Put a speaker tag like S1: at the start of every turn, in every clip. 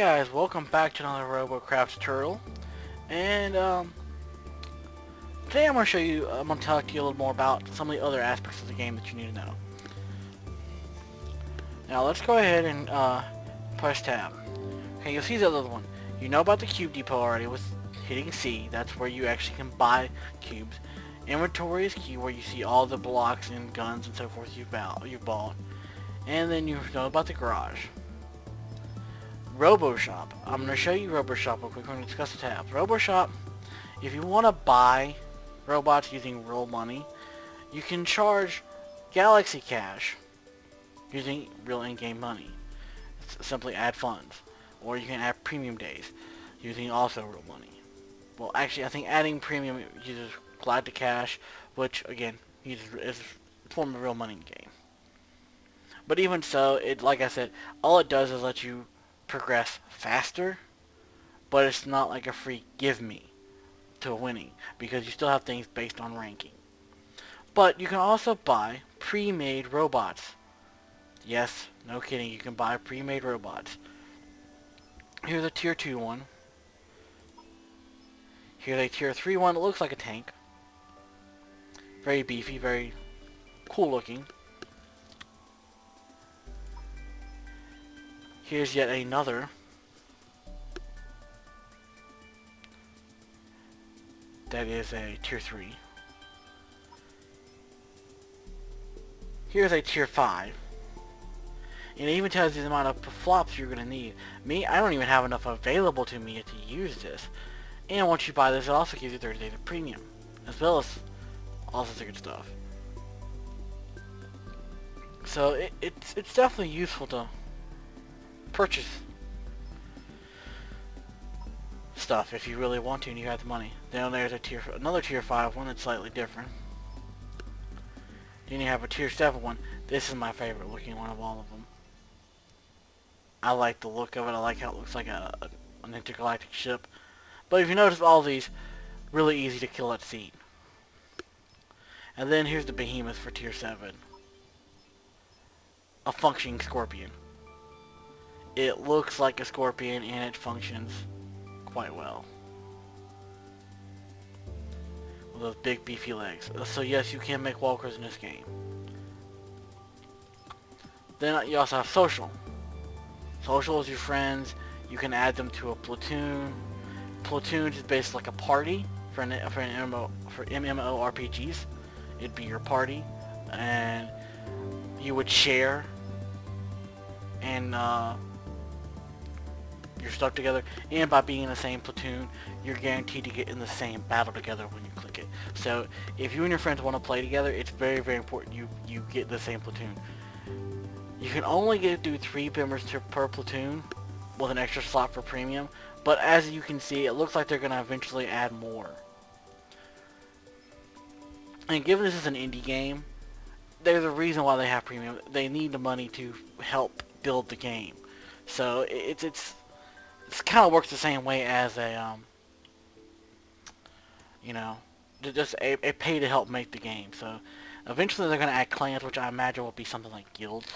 S1: guys, welcome back to another Robocraft tutorial. And today I'm going to talk to you a little more about some of the other aspects of the game that you need to know. Now let's go ahead and press tab. Okay, you'll see the other one. You know about the cube depot already with hitting C. That's where you actually can buy cubes. Inventory is key, where you see all the blocks and guns and so forth you've bought. And then you know about the garage. Roboshop. I'm going to show you Roboshop real quick. We're going to discuss the tabs. Roboshop, if you want to buy robots using real money, you can charge Galaxy Cash using real in-game money. It's simply add funds. Or you can add premium days using also real money. Well, actually, I think adding premium uses Glide to Cash, which, again, is a form of real money in the game. But even so, like I said, all it does is let you progress faster, but it's not like a free give me to winning, because you still have things based on ranking. But you can also buy pre-made robots. Yes, no kidding, you can buy pre-made robots. Here's a tier 2 one. Here's a tier 3 one that looks like a tank. Very beefy, very cool looking. Here's yet another. That is a tier 3. Here's a tier 5. And it even tells you the amount of flops you're going to need. Me, I don't even have enough available to me to use this. And once you buy this, it also gives you 30 days of premium, as well as all sorts of good stuff. So it's definitely useful to purchase stuff if you really want to and you have the money. Then there's another tier 5 one that's slightly different. Then you have a tier 7 one. This is my favorite looking one of all of them. I like the look of it. I like how it looks like an intergalactic ship. But if you notice, all these really easy to kill at seed. And then here's the behemoth for tier 7. A functioning scorpion. It looks like a scorpion and it functions quite well. With those big beefy legs. So yes, you can make walkers in this game. Then you also have social. Social is your friends. You can add them to a platoon. Platoons is basically like a party for MMORPGs. It'd be your party, and you would share and your stuff together. And by being in the same platoon, you're guaranteed to get in the same battle together when you click it. So if you and your friends want to play together, it's very, very important you get the same platoon. You can only do 3 members per platoon with an extra slot for premium, but as you can see, it looks like they're going to eventually add more. And given this is an indie game, there's a reason why they have premium. They need the money to help build the game. So it's kind of works the same way as a just a pay to help make the game. So eventually they're going to add clans, which I imagine will be something like guilds.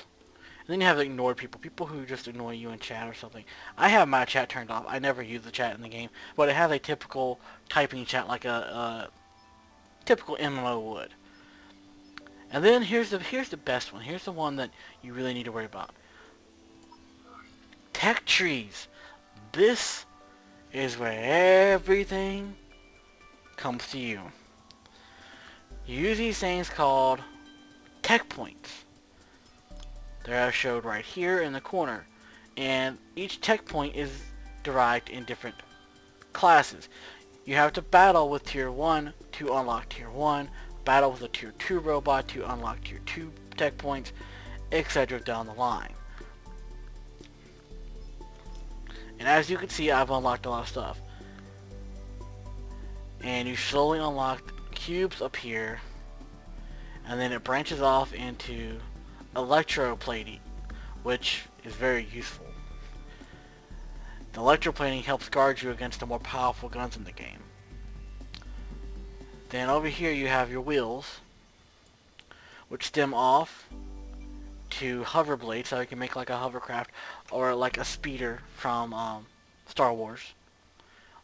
S1: And then you have ignored people who just annoy you in chat or something. I have my chat turned off. I never use the chat in the game, but it has a typical typing chat like a typical MMO would. And then here's the best one. Here's the one that you really need to worry about. Tech trees. This is where everything comes to you. You use these things called tech points. They're showed right here in the corner, and each tech point is derived in different classes. You have to battle with tier 1 to unlock tier 1, battle with a tier 2 robot to unlock tier 2 tech points, etc. down the line. And as you can see, I've unlocked a lot of stuff. And you slowly unlock cubes up here, and then it branches off into electroplating, which is very useful. The electroplating helps guard you against the more powerful guns in the game. Then over here you have your wheels, which stem off to hover blades, so you can make like a hovercraft or like a speeder from Star Wars.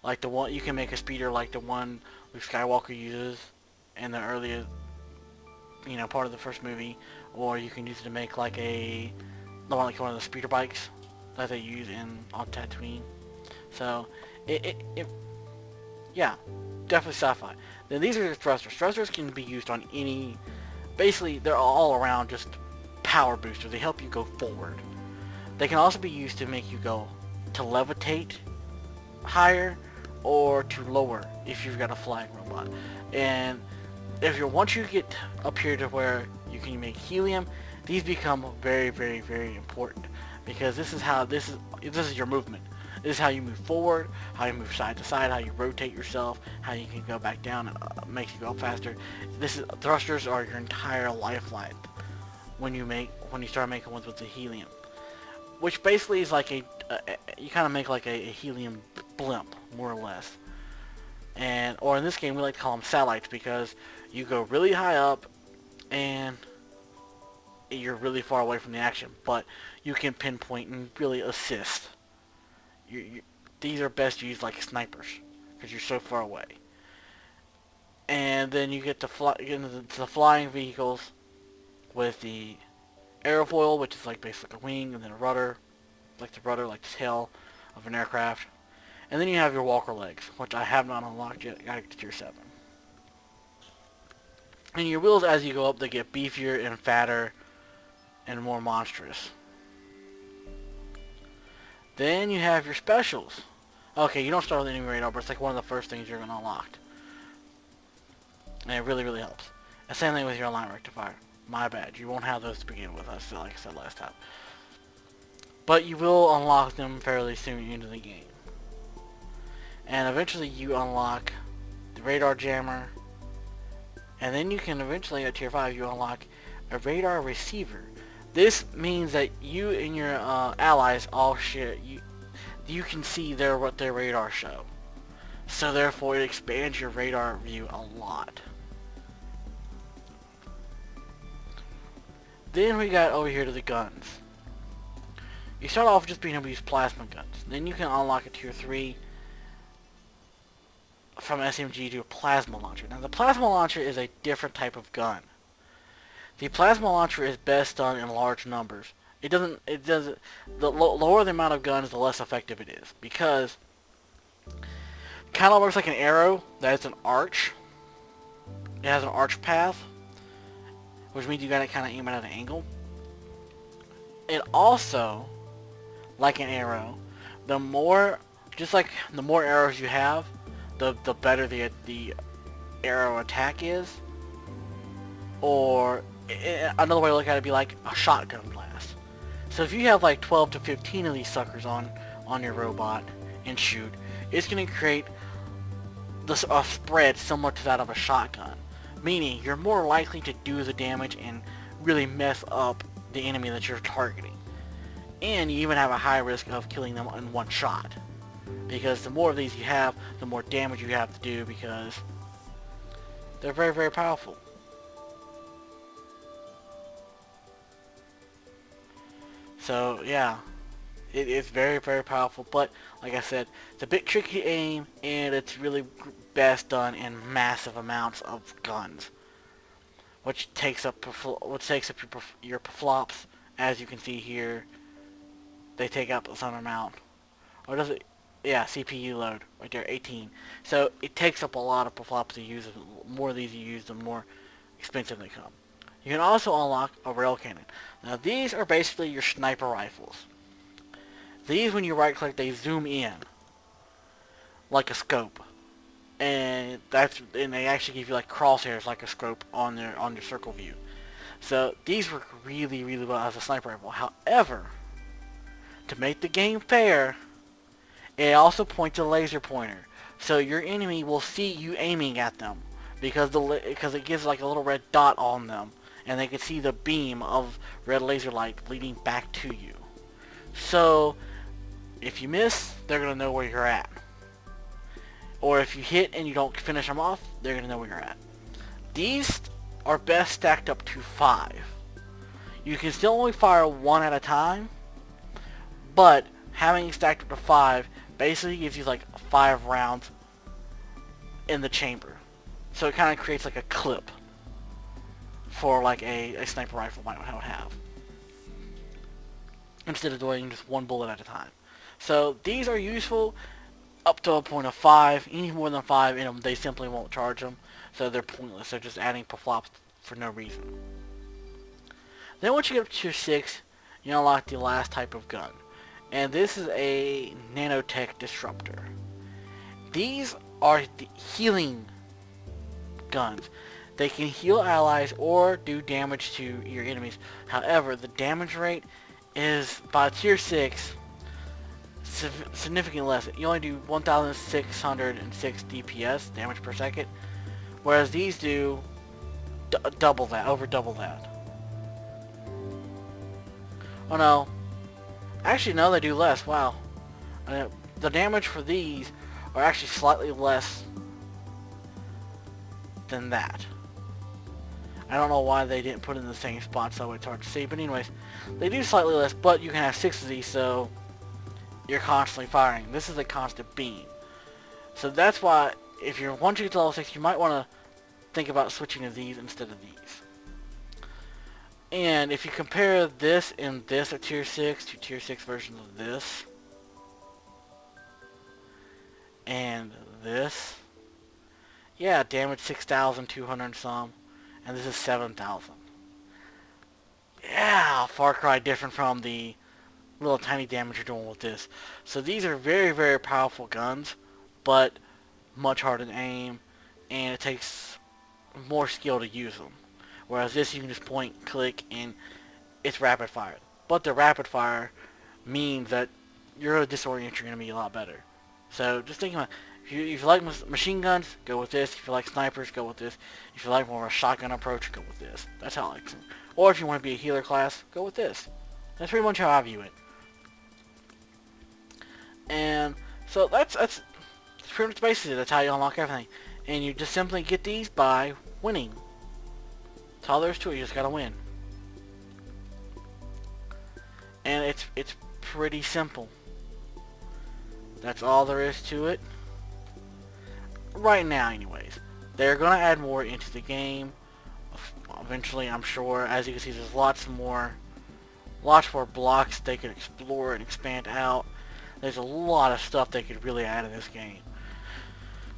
S1: Like the one you can make a speeder like the one Luke Skywalker uses in the earlier, part of the first movie, or you can use it to make like like one of the speeder bikes that they use on Tatooine. So yeah, definitely sci-fi. Then these are the thrusters. Thrusters can be used on any. Basically, they're all around just power boosters. They help you go forward. They can also be used to make you go to levitate higher or to lower if you've got a flying robot. And once you get up here to where you can make helium, these become very, very, very important because this is your movement. This is how you move forward, how you move side to side, how you rotate yourself, how you can go back down and makes you go faster. Thrusters are your entire lifeline when you start making ones with the helium, which basically is like you kind of make like a helium blimp, more or less. Or in this game we like to call them satellites because you go really high up and you're really far away from the action, but you can pinpoint and really assist. These are best used like snipers because you're so far away. And then you get to get into the flying vehicles with the aerofoil, which is like basically a wing, and then a rudder, like the tail of an aircraft. And then you have your walker legs, which I have not unlocked yet. I gotta get to tier 7. And your wheels, as you go up, they get beefier and fatter and more monstrous. Then you have your specials. Okay, you don't start with any radar, but it's like one of the first things you're going to unlock. And it really, really helps. And same thing with your alarm rectifier. My bad. You won't have those to begin with, like I said last time. But you will unlock them fairly soon into the game. And eventually you unlock the radar jammer. And then you can eventually, at tier 5, you unlock a radar receiver. This means that you and your allies all share. You can see what their radar show. So therefore it expands your radar view a lot. Then we got over here to the guns. You start off just being able to use plasma guns. Then you can unlock a tier 3 from SMG to a plasma launcher. Now the plasma launcher is a different type of gun. The plasma launcher is best done in large numbers. The lower the amount of guns, the less effective it is. Because it kind of works like an arrow that is an arch. It has an arch path, which means you gotta kind of aim it at an angle. It also, like an arrow, the more arrows you have, the better the arrow attack is. Or another way to look at it would be like a shotgun blast. So if you have like 12 to 15 of these suckers on your robot and shoot, it's going to create a spread similar to that of a shotgun. Meaning you're more likely to do the damage and really mess up the enemy that you're targeting. And you even have a high risk of killing them in one shot. Because the more of these you have, the more damage you have to do because they're very, very powerful. So yeah, it is very, very powerful, but like I said, it's a bit tricky to aim, and it's really best done in massive amounts of guns, which takes up your flops. As you can see here, they take up some amount, or does it? Yeah, CPU load right there, 18. So it takes up a lot of flops to use. The more of these you use, the more expensive they come. You can also unlock a rail cannon. Now these are basically your sniper rifles. These, when you right click, they zoom in like a scope, and they actually give you like crosshairs like a scope on your circle view. So these work really, really well as a sniper rifle. However, to make the game fair, it also points a laser pointer, so your enemy will see you aiming at them because it gives like a little red dot on them. And they can see the beam of red laser light leading back to you. So, if you miss, they're going to know where you're at. Or if you hit and you don't finish them off, they're going to know where you're at. These are best stacked up to 5. You can still only fire one at a time, but having it stacked up to 5 basically gives you like 5 rounds in the chamber. So it kind of creates like a clip for like a sniper rifle might have, instead of doing just one bullet at a time. So these are useful up to a point of 5. Any more than 5 in them, they simply won't charge them. So they're pointless. They're just adding flops for no reason. Then once you get up to tier 6, you unlock the last type of gun. And this is a nanotech disruptor. These are the healing guns. They can heal allies or do damage to your enemies. However, the damage rate is, by tier 6, significantly less. You only do 1,606 DPS, damage per second, whereas these do double that, over double that. Oh no. Actually no, they do less, wow. The damage for these are actually slightly less than that. I don't know why they didn't put it in the same spot, so it's hard to see, but anyways, they do slightly less, but you can have 6 of these, so you're constantly firing. This is a constant beam. So that's why, if you're wanting to get to level 6, you might want to think about switching to these instead of these. And if you compare this and this at tier 6 to tier 6 versions of this, and this, yeah, damage 6,200 some, and this is 7,000. Yeah, far cry different from the little tiny damage you're doing with this. So these are very, very powerful guns, but much harder to aim, and it takes more skill to use them. Whereas this, you can just point, click, and it's rapid fire. But the rapid fire means that you're going to disorient your enemy a lot better. So just think about it. If you like machine guns, go with this. If you like snipers, go with this. If you like more of a shotgun approach, go with this. That's how I like it. Or if you want to be a healer class, go with this. That's pretty much how I view it. And so that's pretty much basically that's how you unlock everything. And you just simply get these by winning. That's all there is to it. You just gotta win. And it's pretty simple. That's all there is to it. Right now, anyways. They're gonna add more into the game. Eventually, I'm sure. As you can see, there's lots more blocks they could explore and expand out. There's a lot of stuff they could really add in this game.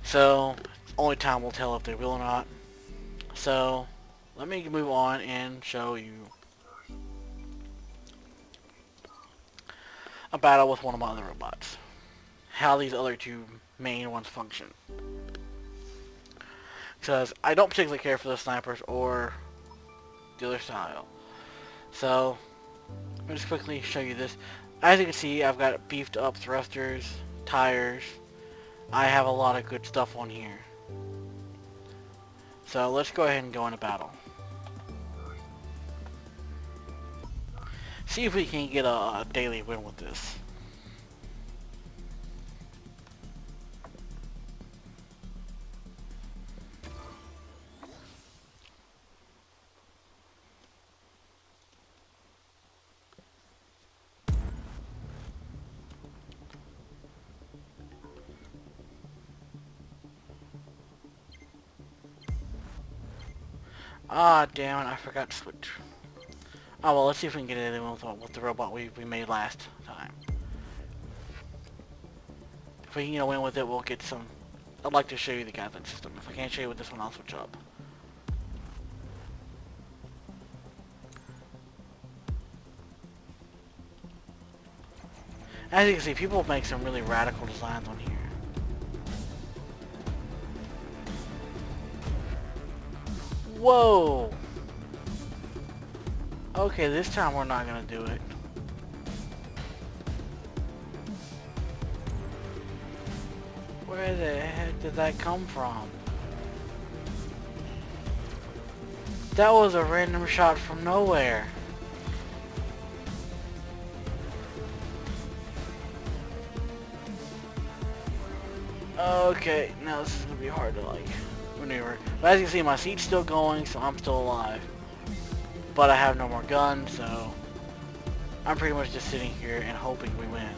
S1: So, only time will tell if they will or not. So, let me move on and show you a battle with one of my other robots. How these other two main ones function. Because I don't particularly care for the snipers or the other style. So, let me just quickly show you this. As you can see, I've got beefed up thrusters, tires. I have a lot of good stuff on here. So let's go ahead and go into battle. See if we can get a daily win with this. Ah, damn it, I forgot to switch. Oh, well, let's see if we can get anything with the robot we made last time. If we can win with it, we'll get some... I'd like to show you the gadget system. If I can't show you with this one, I'll switch up. As you can see, people make some really radical designs on here. Whoa! Okay, this time we're not gonna do it. Where the heck did that come from? That was a random shot from nowhere. Okay, now this is gonna be hard to like maneuver. But as you can see, my seat's still going, so I'm still alive. but I have no more guns, so I'm pretty much just sitting here and hoping we win.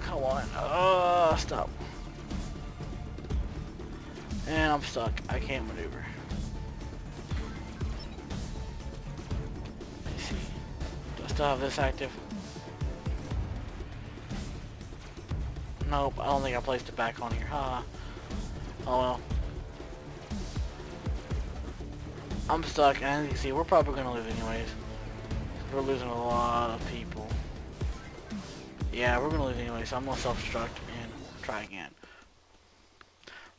S1: Come on. Stop. And I'm stuck. I can't maneuver. Let me see. Do I still have this active? Nope, I don't think I placed it back on here. Haha. Oh well. I'm stuck, and as you can see, we're probably gonna lose anyways. We're losing a lot of people. Yeah, we're gonna lose anyway, so I'm gonna self-destruct and try again.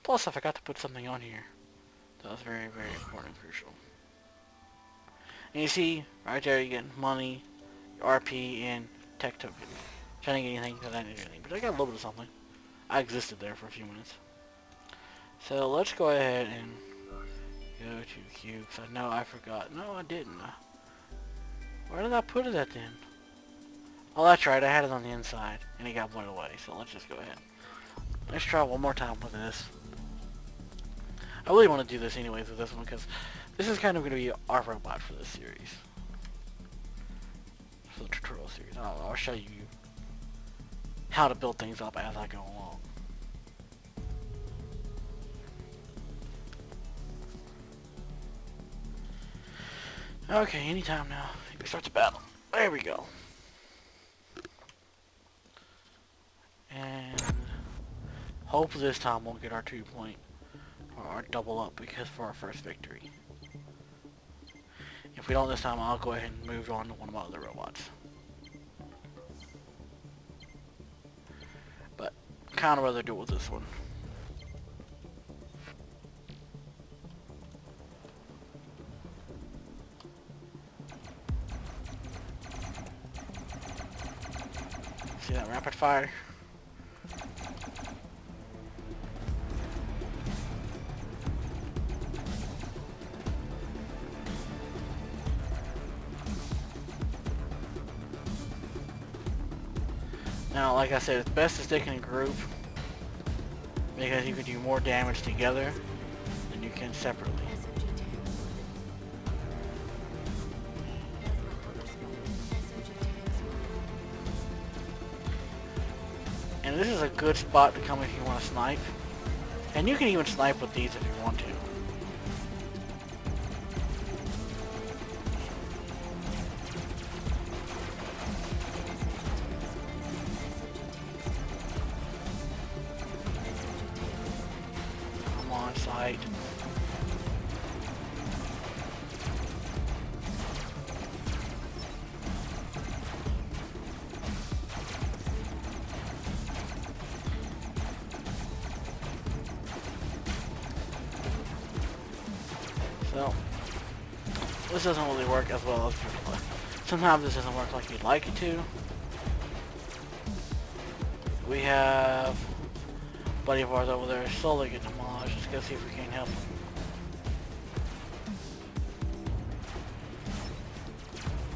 S1: Plus, I forgot to put something on here. That was very, very important and crucial. And you see, right there, you get money, RP, and tech tokens. Trying to get anything because I didn't do anything, but I got a little bit of something. I existed there for a few minutes. So let's go ahead and go to Q, because I know I forgot. No, I didn't. Where did I put it at then? Oh, that's right, I had it on the inside, and it got blown away, so let's just go ahead. Let's try one more time with this. I really want to do this anyways with this one, because this is kind of going to be our robot for this series. For the tutorial series. I'll show you how to build things up as I go along. Okay, anytime now. We start the battle. There we go. And hopefully this time we'll get our 2 point or our double up because for our first victory. If we don't this time, I'll go ahead and move on to one of my other robots. But kind of rather do it with this one. See that rapid fire? Now, like I said, it's best to stick in a group because you can do more damage together than you can separately. And this is a good spot to come if you want to snipe. And you can even snipe with these if you want to. I'm on site. So, this doesn't really work as well as people. Sometimes this doesn't work like you'd like it to. We have a buddy of ours over there slowly getting demolished. Let's go see if we can't help him.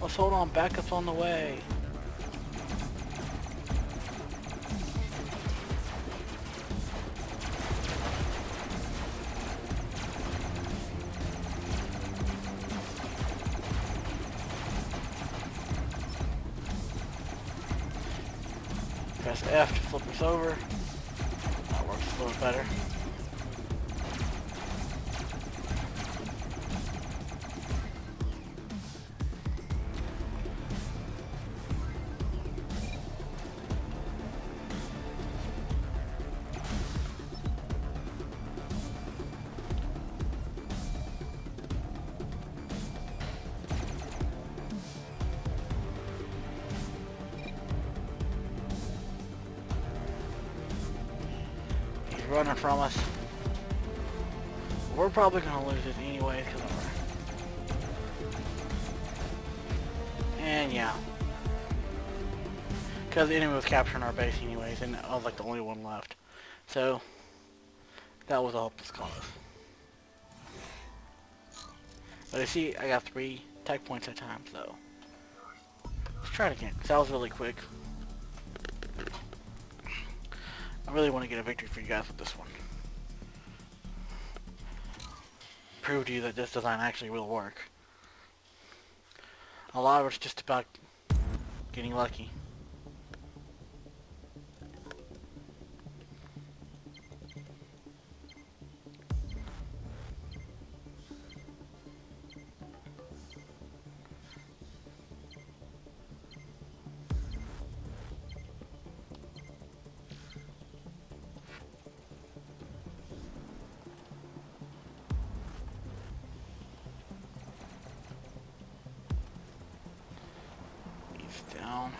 S1: Let's hold on, backup's on the way. Press F to flip us over. That works a little better. Running from us. We're probably gonna lose it anyway because of our... And yeah. Because the enemy was capturing our base anyways, and I was like the only one left. So, that was a hopeless cause. But I see I got 3 tech points at a time, so... Let's try it again, because that was really quick. I really want to get a victory for you guys with this one. prove to you that this design actually will work. A lot of it's just about getting lucky. Down.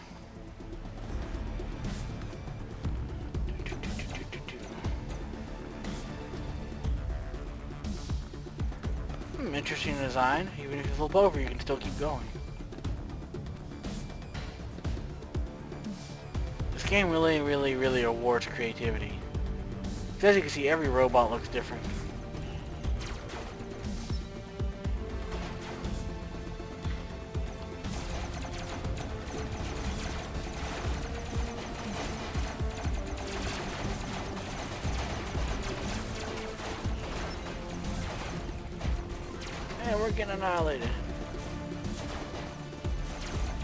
S1: Interesting design. Even if you flip over, you can still keep going. This game really awards creativity. As you can see, every robot looks different. And we're getting annihilated.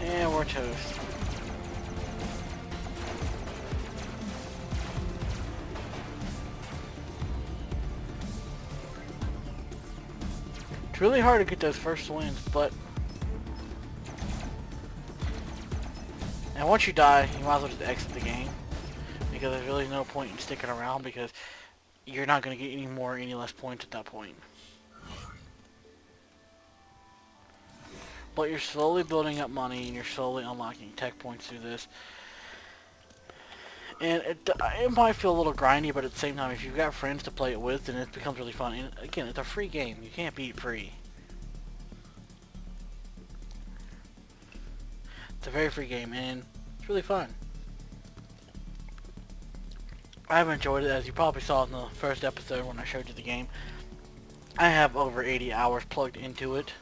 S1: And we're toast. It's really hard to get those first wins, but... And once you die, you might as well just exit the game. Because there's really no point in sticking around, because you're not going to get any less points at that point. But you're slowly building up money, and you're slowly unlocking tech points through this. And it might feel a little grindy, but at the same time, if you've got friends to play it with, then it becomes really fun. And again, it's a free game. You can't beat free. It's a very free game, and it's really fun. I've enjoyed it, as you probably saw in the first episode when I showed you the game. I have over 80 hours plugged into it.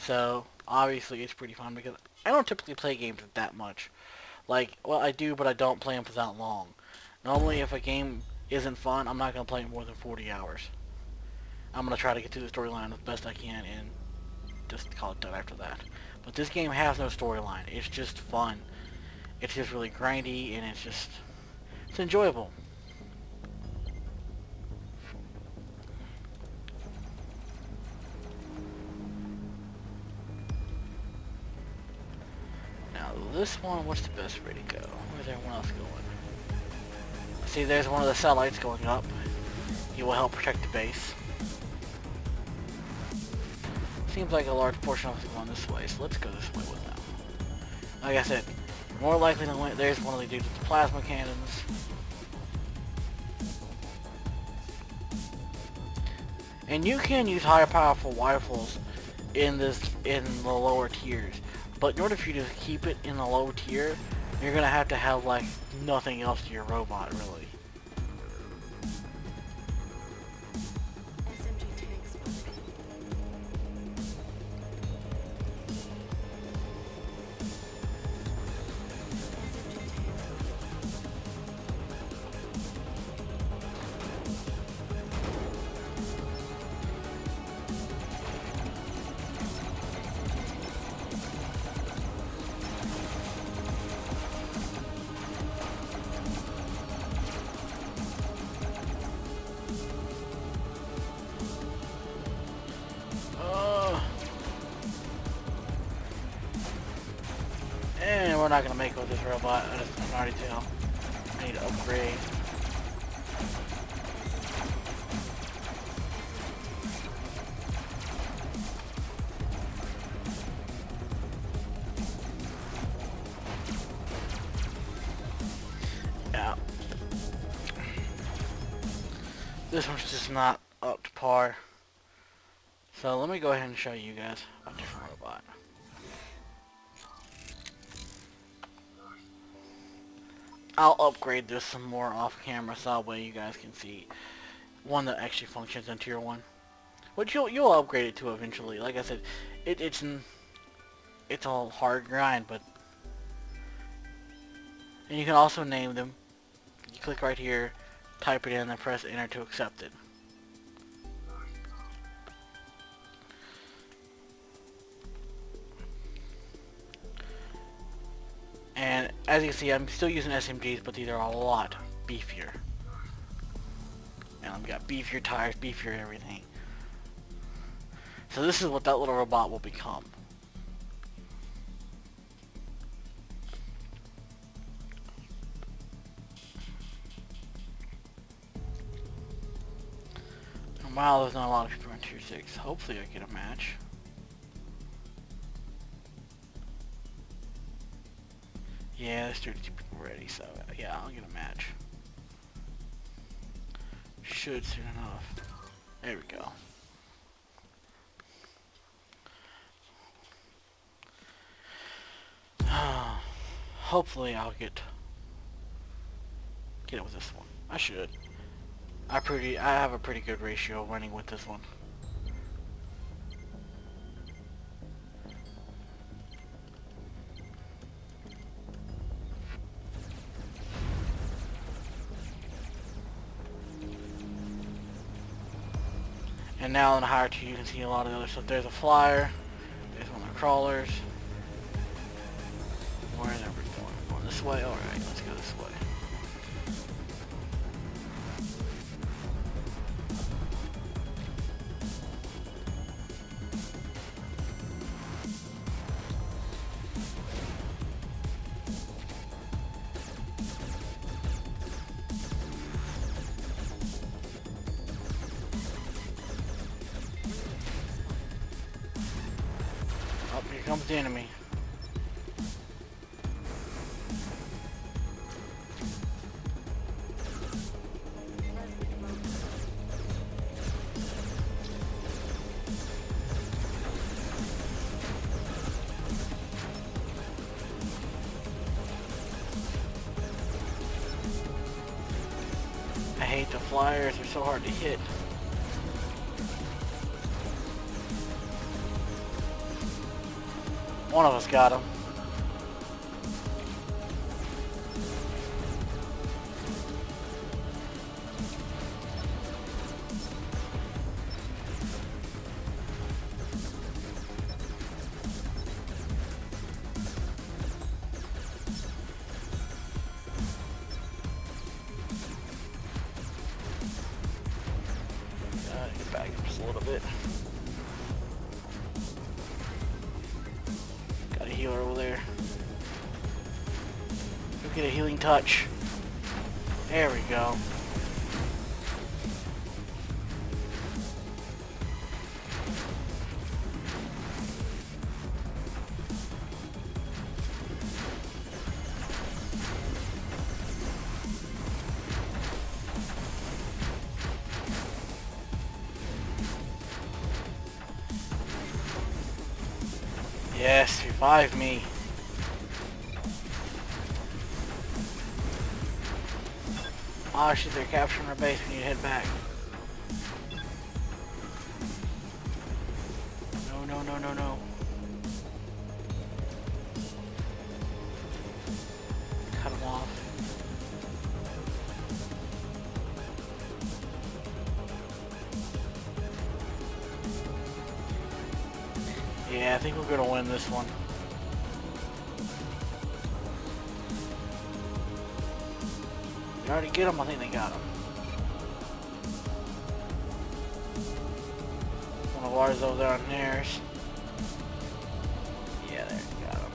S1: So, obviously, it's pretty fun, because I don't typically play games that much. Like, well, I do, but I don't play them for that long. Normally, if a game isn't fun, I'm not going to play it more than 40 hours. I'm going to try to get through the storyline as best I can and just call it done after that. But this game has no storyline. It's just fun. It's just really grindy, and it's enjoyable. This one, what's the best way to go? Where's everyone else going? See, there's one of the satellites going up. He will help protect the base. Seems like a large portion of us is going this way, so let's go this way with them. Like I said, more likely than win. There's one of the dudes with the plasma cannons. And you can use higher powerful rifles in the lower tiers. But in order for you to keep it in the low tier, you're going to have like nothing else to your robot, really. And we're not gonna make it with this robot. I can already tell. I need to upgrade. Yeah. This one's just not up to par. So let me go ahead and show you guys a different robot. I'll upgrade this some more off camera so that way you guys can see one that actually functions in tier 1. Which you'll upgrade it to eventually. Like I said, it's a hard grind, but and you can also name them. You click right here, type it in, and press enter to accept it. as you can see, I'm still using SMGs, but these are a lot beefier. And I've got beefier tires, beefier everything. So this is what that little robot will become. And wow, there's not a lot of people in Tier 6. Hopefully I get a match. Yeah, there's 32 people ready, so yeah, I'll get a match. Should soon enough. There we go. Hopefully I'll get it with this one. I should. I have a pretty good ratio running with this one. And now in the higher tier you can see a lot of the other stuff. There's a flyer. There's one of the crawlers. Where are we going? Going this way? Alright, let's go this way. Oh, here comes the enemy. I hate the flyers, they're so hard to hit. One of us got him. Get back up just a little bit. Got a healer over there. Go get a healing touch. There we go. Yes, revive me. Oh shit, they're capturing our base. We need to head back. No, no, no, no, no. Cut them off. Yeah, I think we're gonna win this one. They already get them? I think they got them. One of ours over there on theirs. Yeah, there, got them.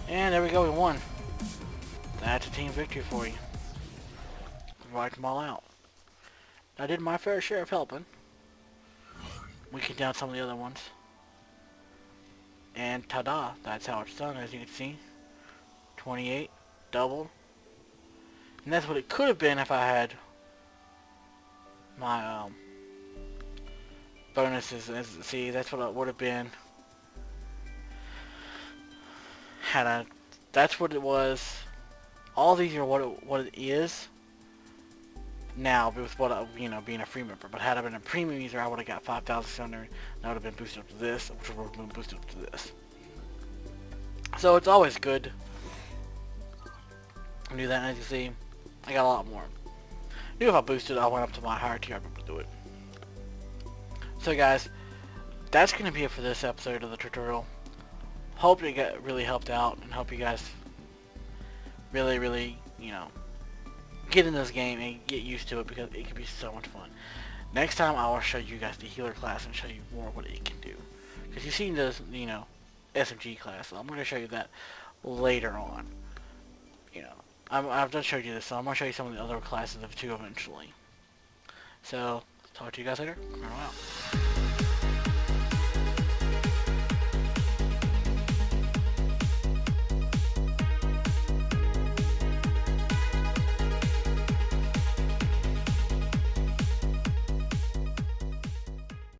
S1: And there we go, we won. That's a team victory for you. Wiped them all out. I did my fair share of helping. We can down some of the other ones. And ta-da, that's how it's done, as you can see. 28, double. And that's what it could have been if I had my bonuses. See, that's what it would have been. That's what it was. All these are what it is now with what being a free member. But had I been a premium user, I would have got 5,600. That would have been boosted up to this, which would have been boosted up to this. So it's always good to do that. And as you see, I got a lot more. Even if I boosted, I went up to my higher tier, I'd be able to do it. So guys, that's going to be it for this episode of the tutorial. Hope it got really helped out, and hope you guys really, you know, get in this game and get used to it, because it can be so much fun. Next time I will show you guys the healer class and show you more what it can do. Because you've seen this, you know, SMG class, so I'm going to show you that later on. You know, I've just showed you this, so I'm going to show you some of the other classes of too eventually. So, talk to you guys later. I'm out.